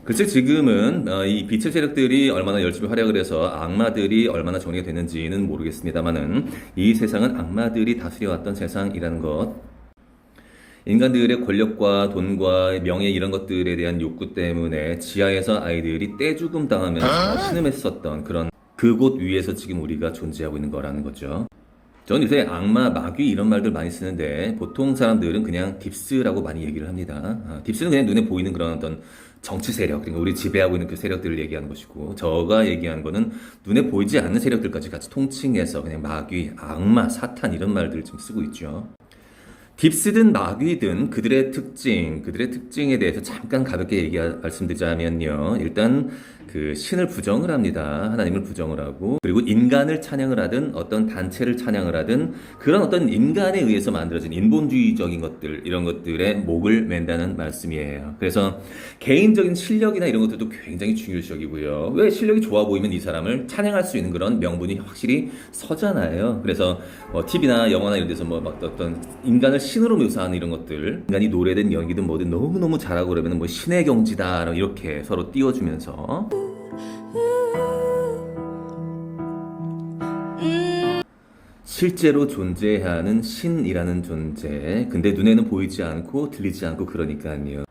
글쎄 지금은 이 빛의 세력들이 얼마나 열심히 활약을 해서 악마들이 얼마나 정리가 되는지는 모르겠습니다만은 이 세상은 악마들이 다스려왔던 세상이라는 것, 인간들의 권력과 돈과 명예 이런 것들에 대한 욕구 때문에 지하에서 아이들이 떼죽음 당하면서 신음했었던 그런 그곳 위에서 지금 우리가 존재하고 있는 거라는 거죠. 저는 요새 악마, 마귀 이런 말들 많이 쓰는데 보통 사람들은 그냥 딥스라고 많이 얘기를 합니다. 딥스는 그냥 눈에 보이는 그런 어떤 정치 세력, 그러니까 우리 지배하고 있는 그 세력들을 얘기하는 것이고, 저가 얘기하는 거는 눈에 보이지 않는 세력들까지 같이 통칭해서 그냥 마귀, 악마, 사탄 이런 말들을 지금 쓰고 있죠. 딥스든 마귀든 그들의 특징에 대해서 잠깐 가볍게 말씀드리자면요. 일단 그 신을 부정을 합니다. 하나님을 부정을 하고, 그리고 인간을 찬양을 하든 어떤 단체를 찬양을 하든 그런 어떤 인간에 의해서 만들어진 인본주의적인 것들, 이런 것들에 목을 맨다는 말씀이에요. 그래서 개인적인 실력이나 이런 것들도 굉장히 중요시적이고요. 왜 실력이 좋아 보이면 이 사람을 찬양할 수 있는 그런 명분이 확실히 서잖아요. 그래서 TV나 영화나 이런 데서 막 어떤 인간을 신으로 묘사하는 이런 것들, 인간이 노래든 연기든 뭐든 너무너무 잘하고 그러면 뭐 신의 경지다 이렇게 서로 띄워주면서 실제로 존재하는 신이라는 존재, 근데 눈에는 보이지 않고 들리지 않고 그러니까요.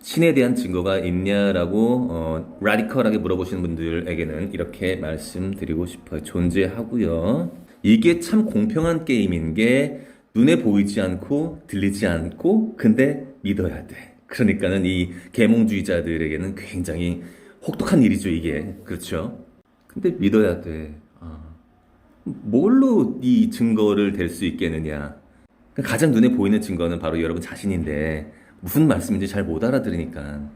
신에 대한 증거가 있냐라고 라디컬하게 물어보시는 분들에게는 이렇게 말씀드리고 싶어요. 존재하고요. 이게 참 공평한 게임인 게 눈에 보이지 않고 들리지 않고 근데 믿어야 돼. 그러니까는 이 계몽주의자들에게는 굉장히 혹독한 일이죠, 이게. 그렇죠? 근데 믿어야 돼. 뭘로 이 증거를 댈 수 있겠느냐? 가장 눈에 보이는 증거는 바로 여러분 자신인데 무슨 말씀인지 잘 못 알아들으니까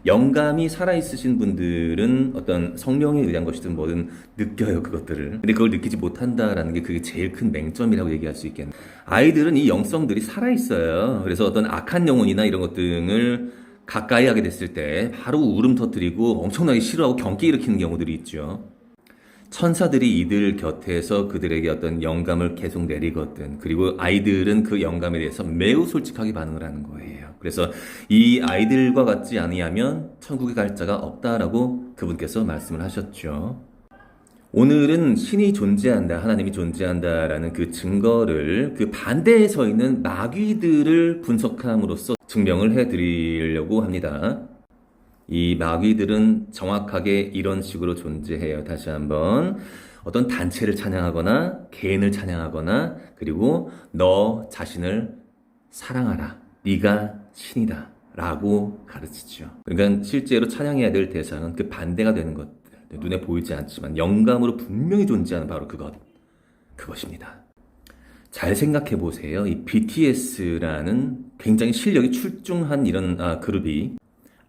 영감이 살아있으신 분들은 어떤 성령에 의한 것이든 뭐든 느껴요, 그것들을. 근데 그걸 느끼지 못한다라는 게 그게 제일 큰 맹점이라고 얘기할 수 있겠네. 아이들은 이 영성들이 살아있어요. 그래서 어떤 악한 영혼이나 이런 것 등을 가까이 하게 됐을 때 바로 울음 터뜨리고 엄청나게 싫어하고 경계 일으키는 경우들이 있죠. 천사들이 이들 곁에서 그들에게 어떤 영감을 계속 내리거든. 그리고 아이들은 그 영감에 대해서 매우 솔직하게 반응을 하는 거예요. 그래서 이 아이들과 같지 아니하면 천국에 갈 자가 없다라고 그분께서 말씀을 하셨죠. 오늘은 신이 존재한다, 하나님이 존재한다라는 그 증거를 그 반대에 서 있는 마귀들을 분석함으로써 증명을 해드리려고 합니다. 이 마귀들은 정확하게 이런 식으로 존재해요. 다시 한번 어떤 단체를 찬양하거나 개인을 찬양하거나 그리고 너 자신을 사랑하라. 네가 신이다. 라고 가르치죠. 그러니까 실제로 찬양해야 될 대상은 그 반대가 되는 것들. 눈에 보이지 않지만 영감으로 분명히 존재하는 바로 그것입니다. 잘 생각해 보세요. 이 BTS라는 굉장히 실력이 출중한 이런 그룹이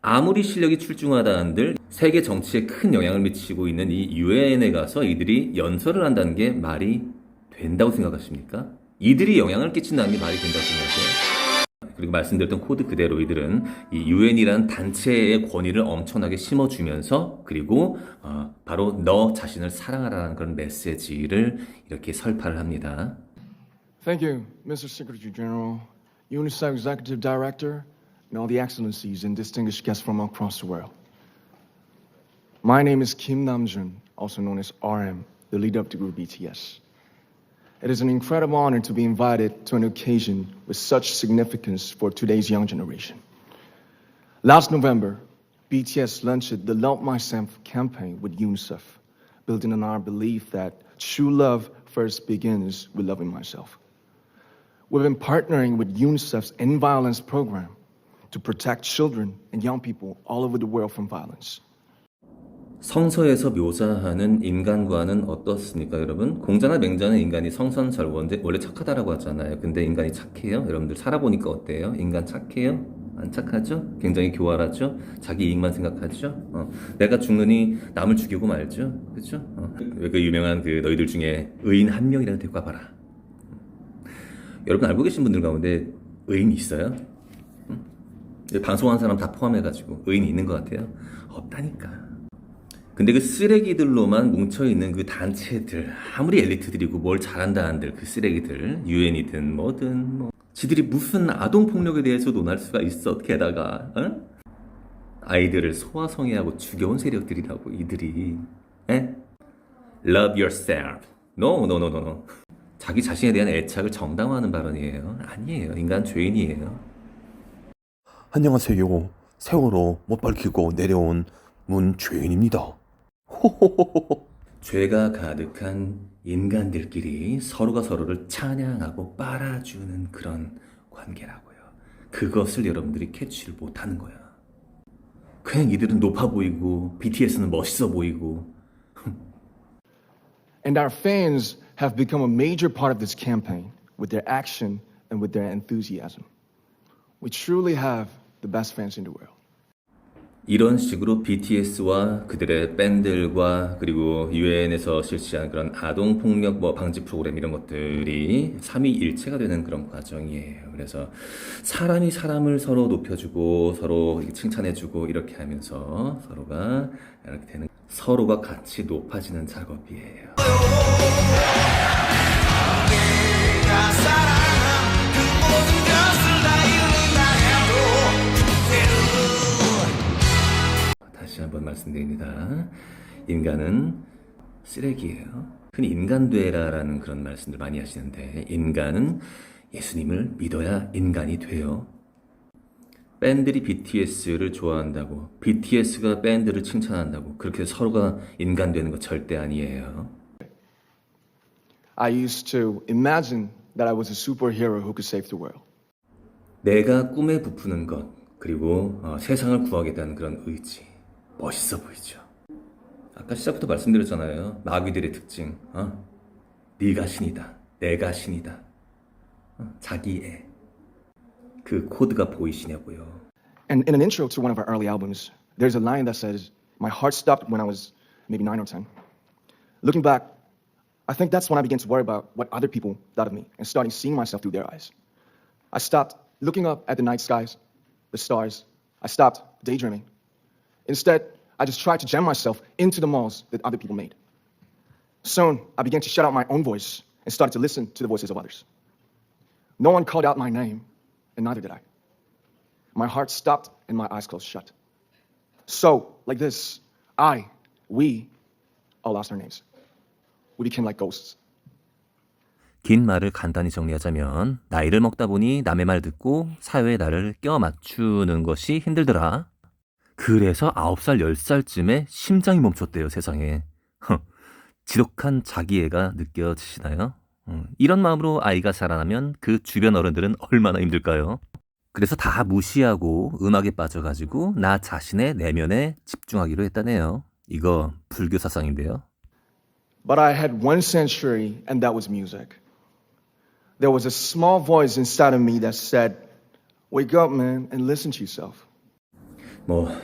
아무리 실력이 출중하다 한들 세계 정치에 큰 영향을 미치고 있는 이 유엔에 가서 이들이 연설을 한다는 게 말이 된다고 생각하십니까? 이들이 영향을 끼친다는 게 말이 된다고 생각하세요? 그리고 말씀드렸던 코드 그대로 이들은 이 유엔이라는 단체의 권위를 엄청나게 심어주면서 그리고 바로 너 자신을 사랑하라는 그런 메시지를 이렇게 설파를 합니다. Thank you, Mr. Secretary General, UNICEF Executive Director, and all the excellencies and distinguished guests from across the world. My name is Kim Namjoon, also known as RM, the leader of the group BTS. It is an incredible honor to be invited to an occasion with such significance for today's young generation. Last November, BTS launched the Love Myself campaign with UNICEF, building on our belief that true love first begins with loving myself. We've been partnering with UNICEF's End Violence program to protect children and young people all over the world from violence. 성서에서 묘사하는 인간과는 어떻습니까, 여러분? 공자나 맹자는 인간이 성선설원데 원래 착하다라고 하잖아요. 근데 인간이 착해요? 여러분들 살아보니까 어때요? 인간 착해요? 안 착하죠? 굉장히 교활하죠? 자기 이익만 생각하죠? 내가 죽느니 남을 죽이고 말죠? 그렇죠? 왜 그 유명한 그 너희들 중에 의인 한 명이라도 데리고 와봐라. 여러분 알고 계신 분들 가운데 의인이 있어요? 방송하는 사람 다 포함해가지고 의인이 있는 것 같아요? 없다니까. 근데 그 쓰레기들로만 뭉쳐있는 그 단체들, 아무리 엘리트들이고 뭘 잘한다 한들 그 쓰레기들, 유엔이든 뭐든 지들이 무슨 아동폭력에 대해서 논할 수가 있어, 게다가 아이들을 소아성애하고 죽여온 세력들이라고 이들이. 에? Love yourself. No, no, no, no, no. 자기 자신에 대한 애착을 정당화하는 발언이에요. 아니에요. 인간 죄인이에요. 안녕하세요. 세월호 못 밝히고 내려온 문죄인입니다. 호호호호. 죄가 가득한 인간들끼리 서로가 서로를 찬양하고 빨아주는 그런 관계라고요. 그것을 여러분들이 캐치를 못하는 거야. 그냥 이들은 높아 보이고 BTS는 멋있어 보이고. And our fans have become a major part of this campaign with their action and with their enthusiasm. We truly have the best fans in the world. 이런 식으로 BTS와 그들의 밴들과 그리고 유엔에서 실시한 그런 아동 폭력 방지 프로그램 이런 것들이 삼위일체가 되는 그런 과정이에요. 그래서 사람이 사람을 서로 높여주고 서로 칭찬해주고 이렇게 하면서 서로가 이렇게 되는 서로가 같이 높아지는 작업이에요. 다시 한번 말씀드립니다. 인간은 쓰레기예요. 흔히 인간되라라는 그런 말씀들 많이 하시는데 인간은 예수님을 믿어야 인간이 돼요. 밴들이 BTS를 좋아한다고 BTS가 밴드를 칭찬한다고 그렇게 서로가 인간 되는 거 절대 아니에요. I used to imagine that I was a superhero who could save the world. 내가 꿈에 부푸는 것 그리고 세상을 구하겠다는 그런 의지 멋있어 보이죠. 아까 시작부터 말씀드렸잖아요. 마귀들의 특징 네가 신이다 내가 신이다 자기애 그 코드가 보이시냐고요. And in an intro to one of our early albums, there's a line that says, "My heart stopped when I was maybe 9 or 10. Looking back, I think that's when I began to worry about what other people thought of me and starting seeing myself through their eyes. I stopped looking up at the night skies, the stars. I stopped daydreaming. Instead, I just tried to jam myself into the malls that other people made. Soon, I began to shut out my own voice and started to listen to the voices of others. No one called out my name, and neither did I. My heart stopped and my eyes closed shut. So, like this, we all lost our names. We became like ghosts. 긴 말을 간단히 정리하자면 나이를 먹다 보니 남의 말 듣고 사회에 나를 껴 맞추는 것이 힘들더라. 그래서 9살, 10살쯤에 심장이 멈췄대요, 세상에. 지독한 자기애가 느껴지시나요? 이런 마음으로 아이가 자라나면 그 주변 어른들은 얼마나 힘들까요? 그래서 다 무시하고 음악에 빠져가지고 나 자신의 내면에 집중하기로 했다네요. 이거 불교 사상인데요. But I had one sanctuary, and that was music. There was a small voice inside of me that said, "Wake up, man, and listen to yourself."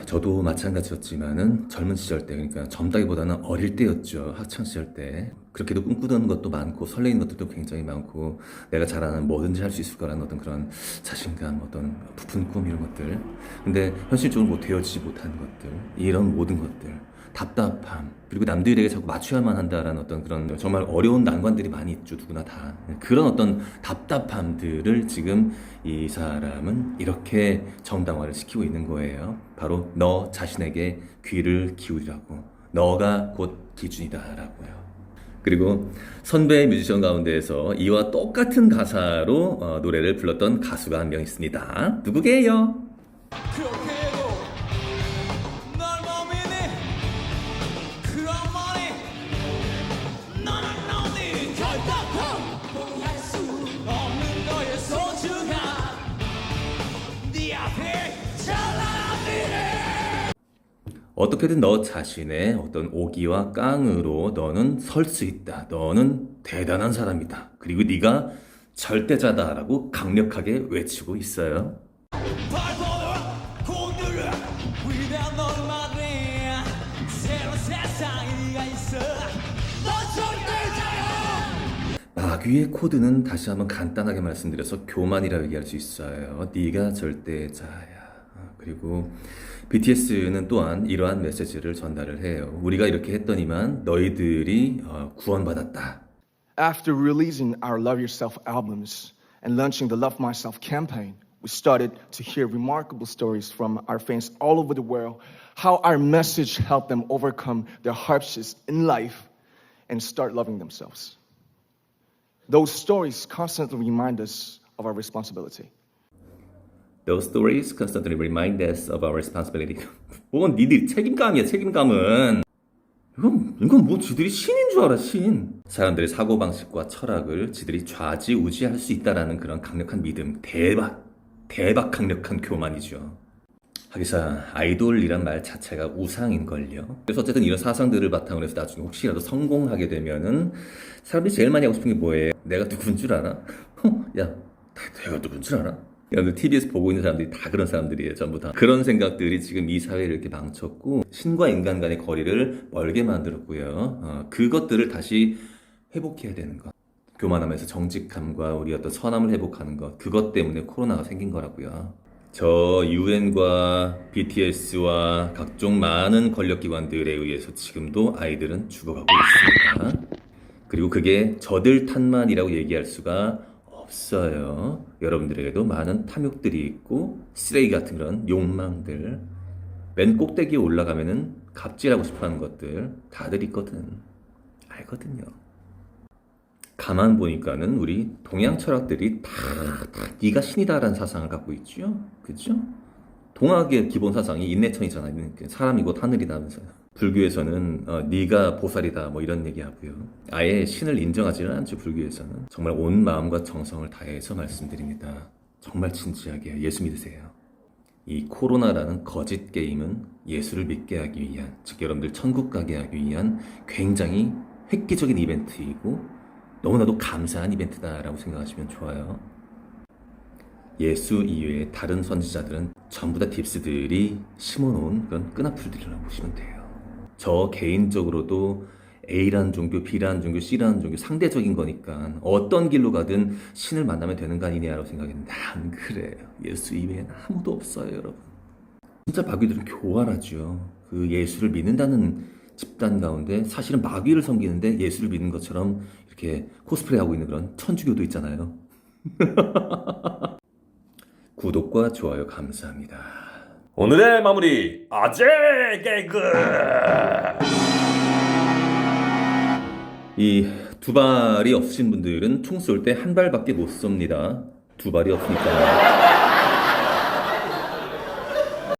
저도 마찬가지였지만은 젊은 시절 때, 그러니까 젊다기보다는 어릴 때였죠. 학창 시절 때. 그렇게도 꿈꾸던 것도 많고 설레이는 것들도 굉장히 많고 내가 잘하는 뭐든지 할 수 있을 거라는 어떤 그런 자신감, 어떤 부푼 꿈 이런 것들. 근데 현실적으로 되어지지 못하는 것들, 이런 모든 것들. 답답함, 그리고 남들에게 자꾸 맞춰야만 한다라는 어떤 그런 정말 어려운 난관들이 많이 있죠. 누구나 다. 그런 어떤 답답함들을 지금 이 사람은 이렇게 정당화를 시키고 있는 거예요. 바로 너 자신에게 귀를 기울이라고. 너가 곧 기준이다라고요. 그리고 선배 뮤지션 가운데에서 이와 똑같은 가사로 노래를 불렀던 가수가 한 명 있습니다. 누구게요? 어떻게든 너 자신의 어떤 오기와 깡으로 너는 설 수 있다. 너는 대단한 사람이다. 그리고 네가 절대자다라고 강력하게 외치고 있어요. 마귀의 코드는 다시 한번 간단하게 말씀드려서 교만이라고 얘기할 수 있어요. 네가 절대자야. 그리고 BTS는 또한 이러한 메시지를 전달을 해요. 우리가 이렇게 했더니만 너희들이 구원받았다. After releasing our Love Yourself albums and launching the Love Myself campaign, we started to hear remarkable stories from our fans all over the world, how our message helped them overcome their hardships in life and start loving themselves. Those stories constantly remind us of our responsibility. Those stories constantly remind us of our responsibility. 뭔 니들이 책임감이야, 책임감은. 이건 뭐 지들이 신인 줄 알아, 신. 사람들의 사고방식과 철학을 지들이 좌지우지할 수 있다라는 그런 강력한 믿음. 대박 강력한 교만이죠. 하기사 아이돌이란 말 자체가 우상인걸요. 그래서 어쨌든 이런 사상들을 바탕으로 해서 나중에 혹시라도 성공하게 되면은 사람들이 제일 많이 하고 싶은 게 뭐예요? 내가 누군 줄 알아? 야, 내가 누군 줄 알아? 여러분들 TBS 보고 있는 사람들이 다 그런 사람들이에요. 전부 다. 그런 생각들이 지금 이 사회를 이렇게 망쳤고 신과 인간 간의 거리를 멀게 만들었고요. 그것들을 다시 회복해야 되는 것. 교만하면서 정직함과 우리 어떤 선함을 회복하는 것. 그것 때문에 코로나가 생긴 거라고요. 저 UN과 BTS와 각종 많은 권력기관들에 의해서 지금도 아이들은 죽어가고 있습니다. 그리고 그게 저들 탓만이라고 얘기할 수가 없어요. 여러분들에게도 많은 탐욕들이 있고 쓰레기 같은 그런 욕망들, 맨 꼭대기에 올라가면은 갑질하고 싶어하는 것들 다들 있거든. 알거든요. 가만 보니까는 우리 동양 철학들이 다 네가 신이다라는 사상을 갖고 있죠. 그죠? 동학의 기본 사상이 인내천이잖아요. 사람이 곧 하늘이다면서요. 불교에서는 네가 보살이다 뭐 이런 얘기하고요. 아예 신을 인정하지는 않죠. 불교에서는. 정말 온 마음과 정성을 다해서 말씀드립니다. 정말 진지하게 예수 믿으세요. 이 코로나라는 거짓 게임은 예수를 믿게 하기 위한, 즉 여러분들 천국 가게 하기 위한 굉장히 획기적인 이벤트이고 너무나도 감사한 이벤트다라고 생각하시면 좋아요. 예수 이외의 다른 선지자들은 전부 다 딥스들이 심어놓은 그런 끈앞풀들이라고 보시면 돼요. 저 개인적으로도 A라는 종교, B라는 종교, C라는 종교 상대적인 거니까 어떤 길로 가든 신을 만나면 되는 거 아니냐라고 생각했는데 안 그래요. 예수 이외에는 아무도 없어요, 여러분. 진짜 마귀들은 교활하죠. 그 예수를 믿는다는 집단 가운데 사실은 마귀를 섬기는데 예수를 믿는 것처럼 이렇게 코스프레하고 있는 그런 천주교도 있잖아요. 구독과 좋아요 감사합니다. 오늘의 마무리 아재 개그. 이 두 발이 없으신 분들은 총 쏠 때 한 발밖에 못 쏩니다. 두 발이 없으니까